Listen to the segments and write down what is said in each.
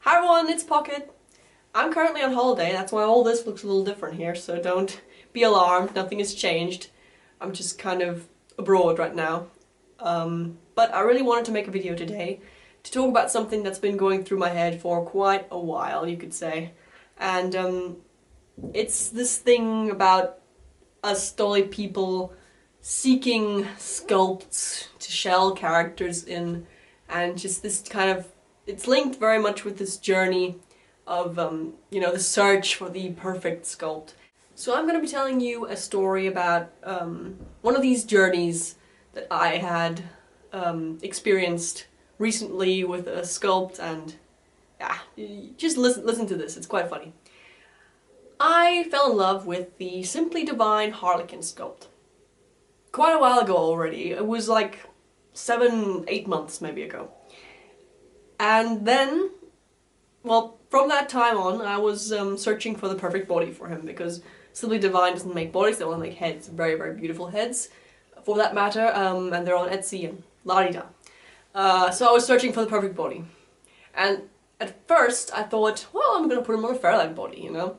Hi everyone, it's Pocket. I'm currently on holiday, that's why all this looks a little different here, so don't be alarmed, nothing has changed. I'm just kind of abroad right now. But I really wanted to make a video today to talk about something that's been going through my head for quite a while, you could say. And it's this thing about us dolly people seeking sculpts to shell characters in, and just this kind of, it's linked very much with this journey of, the search for the perfect sculpt. So I'm going to be telling you a story about one of these journeys that I had experienced recently with a sculpt, and yeah, just listen to this, it's quite funny. I fell in love with the Simply Divine Harlequin sculpt. Quite a while ago already, it was like 7-8 months maybe ago. And then, well, from that time on, I was searching for the perfect body for him, because Simply Divine doesn't make bodies, they only make heads. Very, very beautiful heads, for that matter, and they're on Etsy and la-di-da. So I was searching for the perfect body. And at first I thought, well, I'm gonna put him on a Fairline body, you know?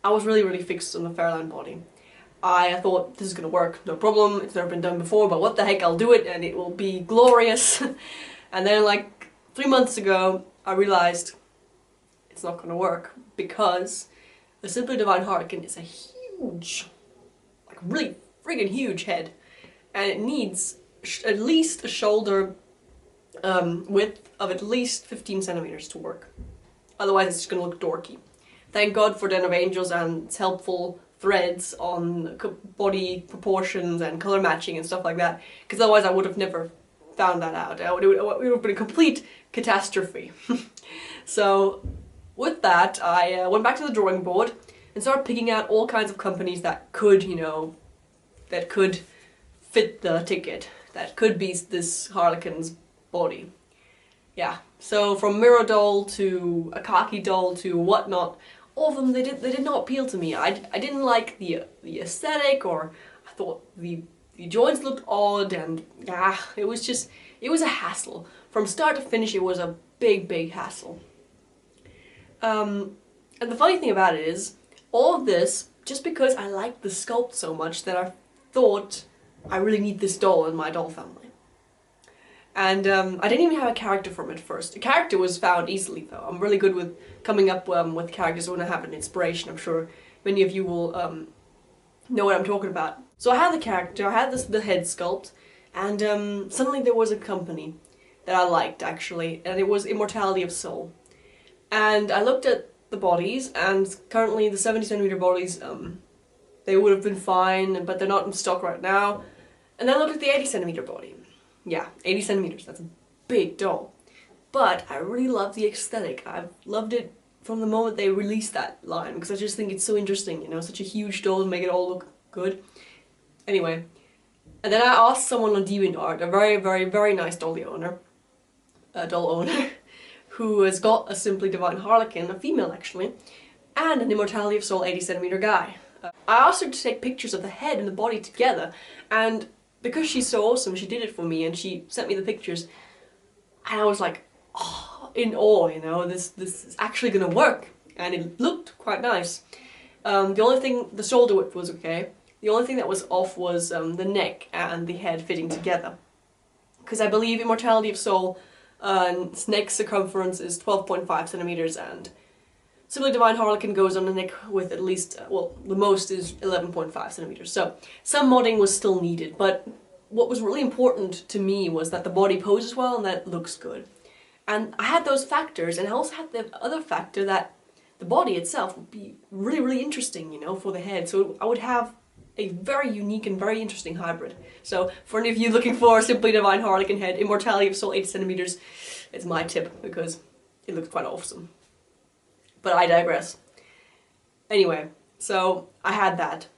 I was really, really fixed on the Fairline body. I thought, this is gonna work, no problem, it's never been done before, but what the heck, I'll do it and it will be glorious. And then like 3 months ago, I realized it's not gonna work, because the Simply Divine Harlequin is a huge, like really friggin' huge head, and it needs at least a shoulder width of at least 15 centimeters to work. Otherwise it's just gonna look dorky. Thank God for Den of Angels and its helpful threads on body proportions and color matching and stuff like that, because otherwise I would have never found that out. It would have been a complete catastrophe. So with that, I went back to the drawing board and started picking out all kinds of companies that could, that could fit the ticket, that could be this Harlequin's body. Yeah, so from Mirror Doll to a Khaki Doll to whatnot, all of them, they did not appeal to me. I didn't like the aesthetic, or I thought the joints looked odd, and it was a hassle. From start to finish it was a big hassle. And the funny thing about it is, all of this, just because I liked the sculpt so much that I thought I really need this doll in my doll family. And I didn't even have a character from it first. A character was found easily though. I'm really good with coming up with characters when I have an inspiration. I'm sure many of you will know what I'm talking about. So I had the character, I had the head sculpt, and suddenly there was a company that I liked actually, and it was Immortality of Soul. And I looked at the bodies, and currently the 70 centimeter bodies, they would have been fine, but they're not in stock right now. And then I looked at the 80 centimeter body. Yeah, 80 centimeters, that's a big doll. But I really love the aesthetic. I've loved it from the moment they released that line, because I just think it's so interesting, you know, such a huge doll and make it all look good. Anyway, and then I asked someone on DeviantArt, a very nice doll owner, who has got a Simply Divine Harlequin, a female actually, and an Immortality of Soul 80 centimeter guy. I asked her to take pictures of the head and the body together, and because she's so awesome, she did it for me and she sent me the pictures, and I was like, oh, in awe, you know, this is actually gonna work, and it looked quite nice. The only thing, the shoulder width was okay. The only thing that was off was the neck and the head fitting together, because I believe Immortality of Soul its neck circumference is 12.5 centimeters, and Simply Divine Harlequin goes on the neck with at least, well, the most is 11.5 centimeters. So some modding was still needed, but what was really important to me was that the body poses well and that it looks good. And I had those factors, and I also had the other factor that the body itself would be really interesting, you know, for the head. So I would have a very unique and very interesting hybrid. So for any of you looking for a Simply Divine Harlequin head, Immortality of Soul 80 centimeters, it's my tip, because it looks quite awesome. But I digress. Anyway, so I had that,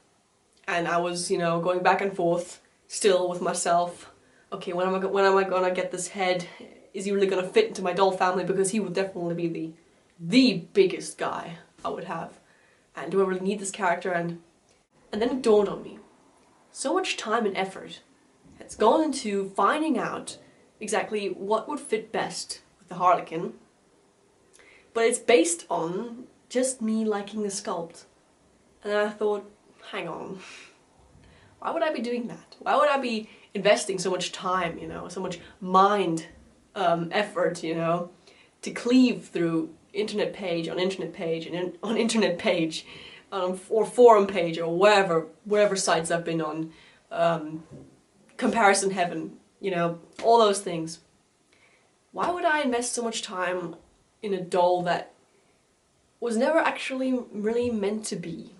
and I was, you know, going back and forth still with myself. Okay, when am I gonna get this head? Is he really gonna fit into my doll family? Because he would definitely be the biggest guy I would have. And do I really need this character? And then it dawned on me. So much time and effort has gone into finding out exactly what would fit best with the Harlequin, but it's based on just me liking the sculpt. And then I thought, hang on, why would I be doing that? Why would I be investing so much time, you know, so much mind effort, you know, to cleave through internet page on internet page and on internet page or forum page or wherever sites I've been on, comparison heaven, you know, all those things. Why would I invest so much time in a doll that was never actually really meant to be?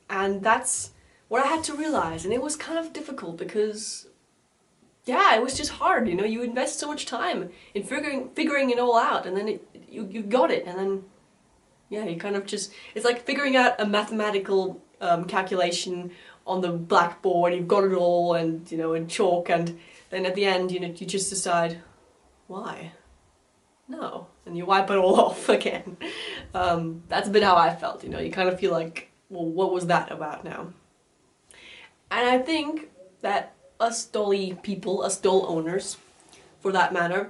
And that's what I had to realize, and it was kind of difficult because, yeah, it was just hard, you know, you invest so much time in figuring it all out, and then you got it, and then, yeah, you kind of just, it's like figuring out a mathematical calculation on the blackboard, you've got it all, and, you know, in chalk, and then at the end, you know, you just decide, why? No. And you wipe it all off again. That's a bit how I felt, you know, you kind of feel like, well, what was that about now? And I think that us dolly people, us doll owners, for that matter,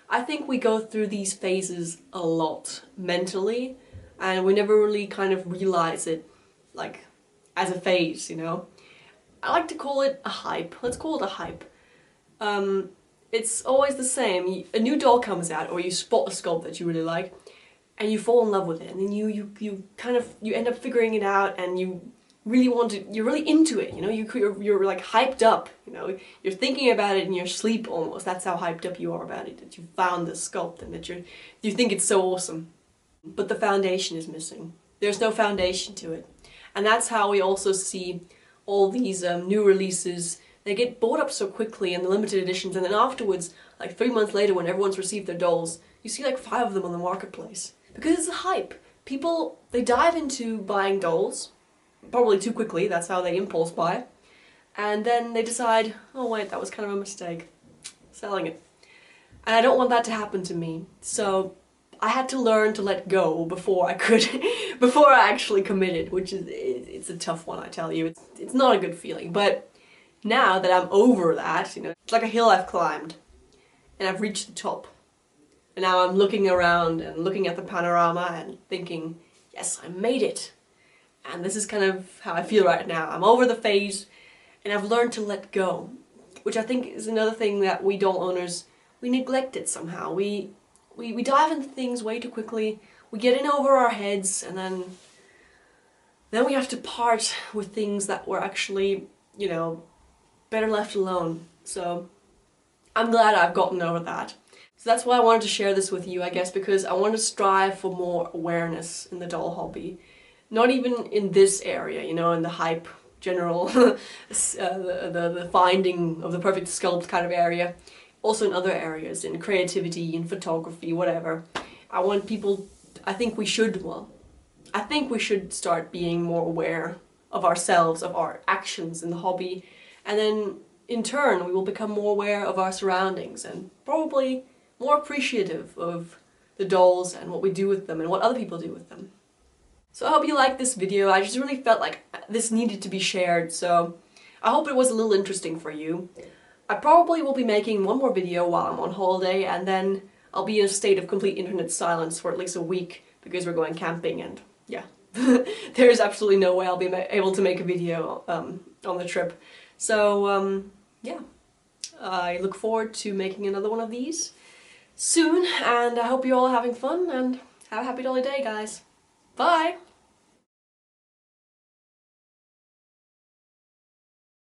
I think we go through these phases a lot mentally, and we never really kind of realize it, like, as a phase, you know? I like to call it a hype. Let's call it a hype. It's always the same. A new doll comes out, or you spot a sculpt that you really like, and you fall in love with it, and then you end up figuring it out, and you really want to, you're really into it, you know, you're like hyped up, you know, you're thinking about it in your sleep almost. That's how hyped up you are about it, that you found this sculpt and that you think it's so awesome. But the foundation is missing. There's no foundation to it. And that's how we also see all these new releases. They get bought up so quickly in the limited editions, and then afterwards, like 3 months later when everyone's received their dolls, you see like 5 of them on the marketplace. Because it's a hype. People, they dive into buying dolls, probably too quickly, that's how they impulse buy, and then they decide, oh wait, that was kind of a mistake, selling it. And I don't want that to happen to me, so I had to learn to let go before I could, before I actually committed, which is, it's a tough one, I tell you. It's not a good feeling, but now that I'm over that, you know, it's like a hill I've climbed, and I've reached the top. And now I'm looking around and looking at the panorama and thinking, yes, I made it. And this is kind of how I feel right now. I'm over the phase, and I've learned to let go, which I think is another thing that we doll owners, we neglect it somehow. We dive into things way too quickly, we get in over our heads, and then we have to part with things that were actually, you know, better left alone. So I'm glad I've gotten over that. So that's why I wanted to share this with you, I guess, because I want to strive for more awareness in the doll hobby. Not even in this area, you know, in the hype, general, the finding of the perfect sculpt kind of area. Also in other areas, in creativity, in photography, whatever. I want people, I think we should start being more aware of ourselves, of our actions in the hobby, and then in turn we will become more aware of our surroundings and probably more appreciative of the dolls and what we do with them and what other people do with them. So I hope you liked this video. I just really felt like this needed to be shared, so I hope it was a little interesting for you. I probably will be making one more video while I'm on holiday, and then I'll be in a state of complete internet silence for at least a week because we're going camping, and yeah, there's absolutely no way I'll be able to make a video on the trip. So yeah, I look forward to making another one of these soon, and I hope you're all having fun, and have a happy dolly day, guys. Bye!